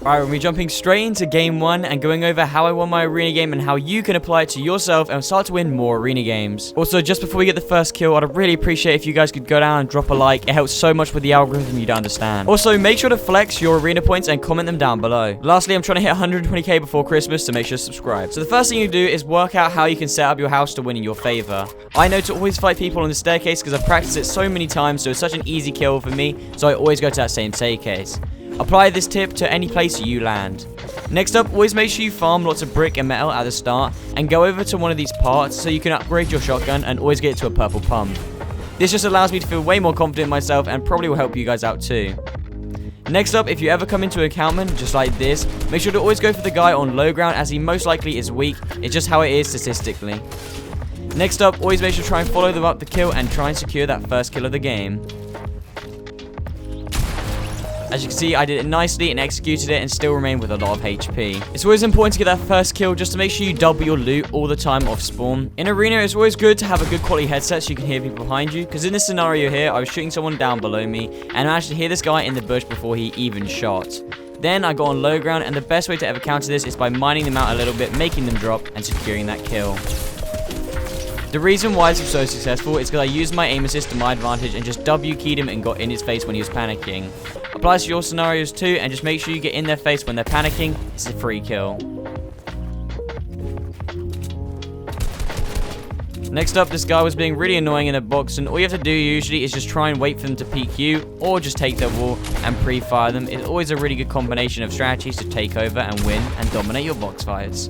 Alright, we'll be jumping straight into game 1 and going over how I won my arena game and how you can apply it to yourself and start to win more arena games. Also, just before we get the first kill, I'd really appreciate if you guys could go down and drop a like. It helps so much with the algorithm you don't understand. Also, make sure to flex your arena points and comment them down below. Lastly, I'm trying to hit 120k before Christmas, so make sure to subscribe. So the first thing you do is work out how you can set up your house to win in your favor. I know to always fight people on the staircase because I've practiced it so many times, so it's such an easy kill for me, so I always go to that same staircase. Apply this tip to any place you land. Next up, always make sure you farm lots of brick and metal at the start and go over to one of these parts so you can upgrade your shotgun and always get it to a purple pump. This just allows me to feel way more confident in myself and probably will help you guys out too. Next up, if you ever come into an encampment just like this, make sure to always go for the guy on low ground as he most likely is weak. It's just how it is statistically. Next up, always make sure to try and follow them up the kill and try and secure that first kill of the game. As you can see, I did it nicely and executed it and still remain with a lot of HP. It's always important to get that first kill just to make sure you double your loot all the time off spawn. In arena, it's always good to have a good quality headset so you can hear people behind you, because in this scenario here, I was shooting someone down below me and I managed to hear this guy in the bush before he even shot. Then I got on low ground, and the best way to ever counter this is by mining them out a little bit, making them drop and securing that kill. The reason why this was so successful is because I used my aim assist to my advantage and just W-keyed him and got in his face when he was panicking. Applies to your scenarios too, and just make sure you get in their face when they're panicking. It's a free kill. Next up, this guy was being really annoying in a box, and all you have to do usually is just try and wait for them to peek you, or just take their wall and pre-fire them. It's always a really good combination of strategies to take over and win and dominate your box fights.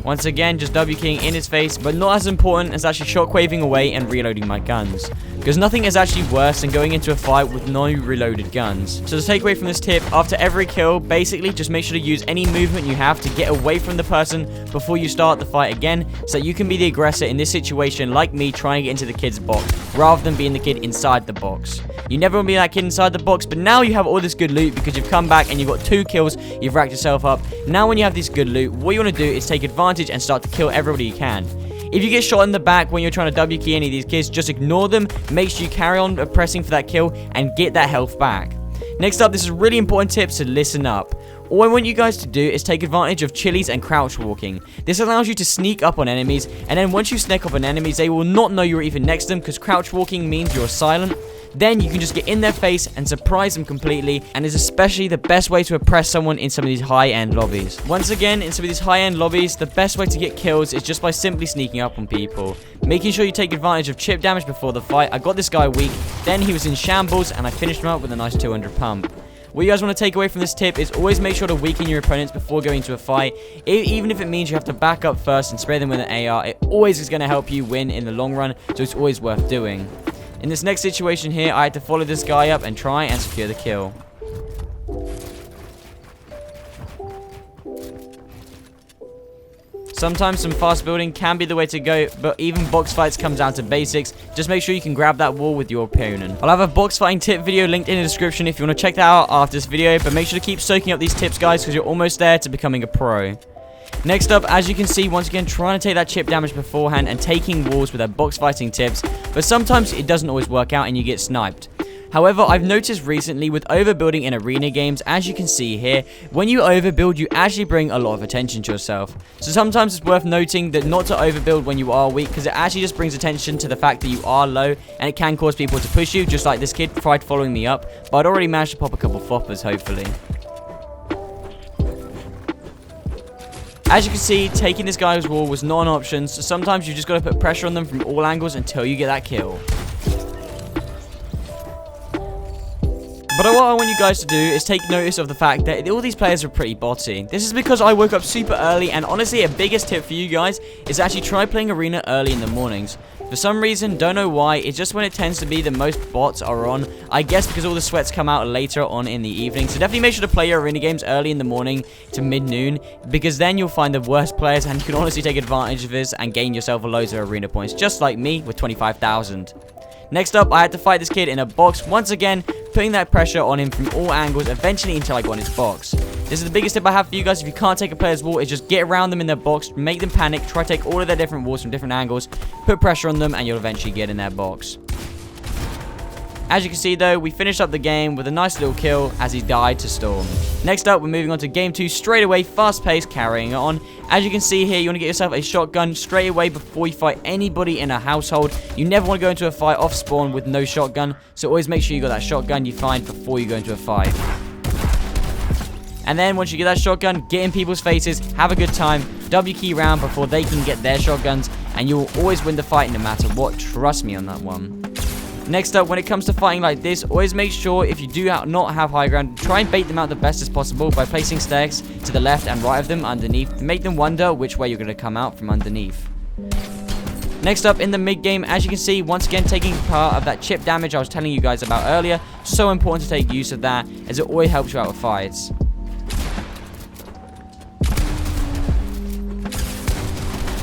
Once again, just W-keying in his face, but not as important as actually shockwaving away and reloading my guns. Because nothing is actually worse than going into a fight with no reloaded guns. So to take away from this tip, after every kill, basically just make sure to use any movement you have to get away from the person before you start the fight again, so that you can be the aggressor in this situation, like me trying to get into the kid's box, rather than being the kid inside the box. You never want to be that kid inside the box, but now you have all this good loot because you've come back and you've got 2 kills, you've racked yourself up. Now when you have this good loot, what you want to do is take advantage and start to kill everybody you can. If you get shot in the back when you're trying to W-key any of these kids, just ignore them, make sure you carry on pressing for that kill and get that health back. Next up, this is a really important tip, so listen up. All I want you guys to do is take advantage of chilies and crouch walking. This allows you to sneak up on enemies, and then once you sneak up on enemies, they will not know you're even next to them, because crouch walking means you're silent. Then you can just get in their face and surprise them completely, and is especially the best way to oppress someone in some of these high-end lobbies. Once again, in some of these high-end lobbies, the best way to get kills is just by simply sneaking up on people. Making sure you take advantage of chip damage before the fight. I got this guy weak, then he was in shambles, and I finished him up with a nice 200 pump. What you guys want to take away from this tip is always make sure to weaken your opponents before going into a fight. Even if it means you have to back up first and spray them with an AR, it always is going to help you win in the long run, so it's always worth doing. In this next situation here, I had to follow this guy up and try and secure the kill. Sometimes some fast building can be the way to go, but even box fights come down to basics. Just make sure you can grab that wall with your opponent. I'll have a box fighting tip video linked in the description if you want to check that out after this video, but make sure to keep soaking up these tips, guys, because you're almost there to becoming a pro. Next up, as you can see, once again, trying to take that chip damage beforehand and taking walls with their box fighting tips, but sometimes it doesn't always work out and you get sniped. However, I've noticed recently with overbuilding in arena games, as you can see here, when you overbuild, you actually bring a lot of attention to yourself. So sometimes it's worth noting that not to overbuild when you are weak, because it actually just brings attention to the fact that you are low, and it can cause people to push you, just like this kid tried following me up, but I'd already managed to pop a couple foppers, hopefully. As you can see, taking this guy's wall was not an option, so sometimes you just got to put pressure on them from all angles until you get that kill. But what I want you guys to do is take notice of the fact that all these players are pretty botty. This is because I woke up super early, and honestly, a biggest tip for you guys is actually try playing arena early in the mornings. For some reason, don't know why, it's just when it tends to be the most bots are on. I guess because all the sweats come out later on in the evening. So definitely make sure to play your arena games early in the morning to mid-noon, because then you'll find the worst players and you can honestly take advantage of this and gain yourself loads of arena points, just like me with 25,000. Next up, I had to fight this kid in a box, once again, putting that pressure on him from all angles, eventually until I got in his box. This is the biggest tip I have for you guys. If you can't take a player's wall, is just get around them in their box, make them panic, try to take all of their different walls from different angles, put pressure on them, and you'll eventually get in their box. As you can see though, we finished up the game with a nice little kill as he died to Storm. Next up, we're moving on to game 2 straight away, fast paced, carrying it on. As you can see here, you want to get yourself a shotgun straight away before you fight anybody in a household. You never want to go into a fight off spawn with no shotgun, so always make sure you got that shotgun you find before you go into a fight. And then once you get that shotgun, get in people's faces, have a good time, W key round before they can get their shotguns, and you will always win the fight no matter what. Trust me on that one. Next up, when it comes to fighting like this, always make sure if you do not have high ground, try and bait them out the best as possible by placing stairs to the left and right of them underneath to make them wonder which way you're going to come out from underneath. Next up in the mid game, as you can see, once again taking part of that chip damage I was telling you guys about earlier. So important to take use of that as it always helps you out with fights.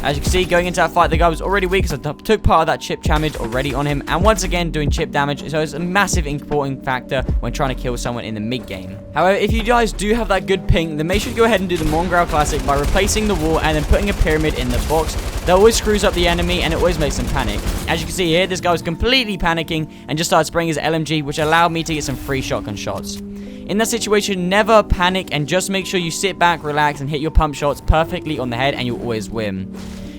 As you can see, going into that fight, the guy was already weak because I took part of that chip damage already on him. And once again, doing chip damage, so it's a massive important factor when trying to kill someone in the mid-game. However, if you guys do have that good ping, then make sure to go ahead and do the Mongrel Classic by replacing the wall and then putting a pyramid in the box. That always screws up the enemy and it always makes them panic. As you can see here, this guy was completely panicking and just started spraying his LMG, which allowed me to get some free shotgun shots. In that situation, never panic and just make sure you sit back, relax, and hit your pump shots perfectly on the head and you'll always win.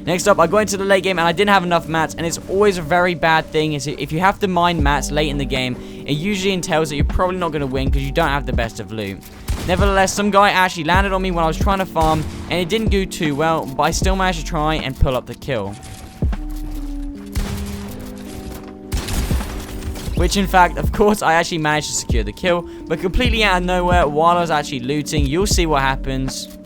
Next up, I got into the late game and I didn't have enough mats, and it's always a very bad thing is if you have to mine mats late in the game, it usually entails that you're probably not going to win because you don't have the best of loot. Nevertheless, some guy actually landed on me when I was trying to farm, and it didn't do too well, but I still managed to try and pull up the kill. Which in fact, of course, I actually managed to secure the kill, but completely out of nowhere while I was actually looting. You'll see what happens.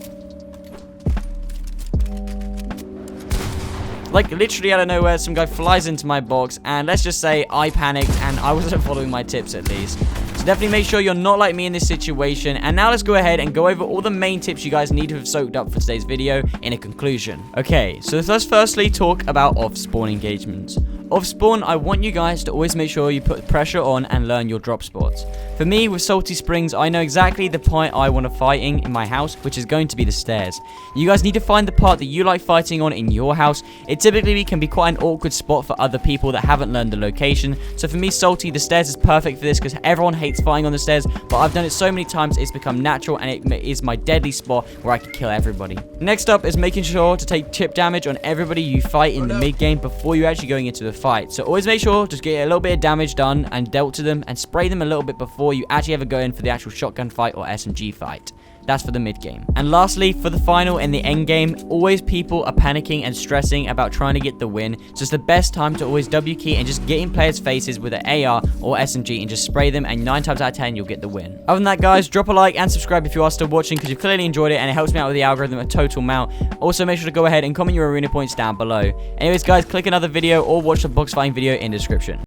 Like, literally out of nowhere, some guy flies into my box, and let's just say I panicked, and I wasn't following my tips at least. So definitely make sure you're not like me in this situation. And now let's go ahead and go over all the main tips you guys need to have soaked up for today's video in a conclusion. Okay, so let's firstly talk about off-spawn engagements. Off-spawn, I want you guys to always make sure you put pressure on and learn your drop spots. For me, with Salty Springs, I know exactly the point I want to fighting in my house, which is going to be the stairs. You guys need to find the part that you like fighting on in your house. It typically can be quite an awkward spot for other people that haven't learned the location. So for me, Salty, the stairs is perfect for this because everyone hates fighting on the stairs, but I've done it so many times it's become natural and it is my deadly spot where I can kill everybody. Next up is making sure to take chip damage on everybody you fight in the mid game before you actually going into the fight. So always make sure to get a little bit of damage done and dealt to them and spray them a little bit before you actually ever go in for the actual shotgun fight or SMG fight. That's for the mid game. And lastly, for the final and the end game, always people are panicking and stressing about trying to get the win. So it's the best time to always W key and just get in players' faces with an AR or SMG and just spray them, and 9 times out of 10 you'll get the win. Other than that, guys, drop a like and subscribe if you are still watching because you've clearly enjoyed it and it helps me out with the algorithm a total amount. Also, make sure to go ahead and comment your arena points down below. Anyways, guys, click another video or watch the box fighting video in the description.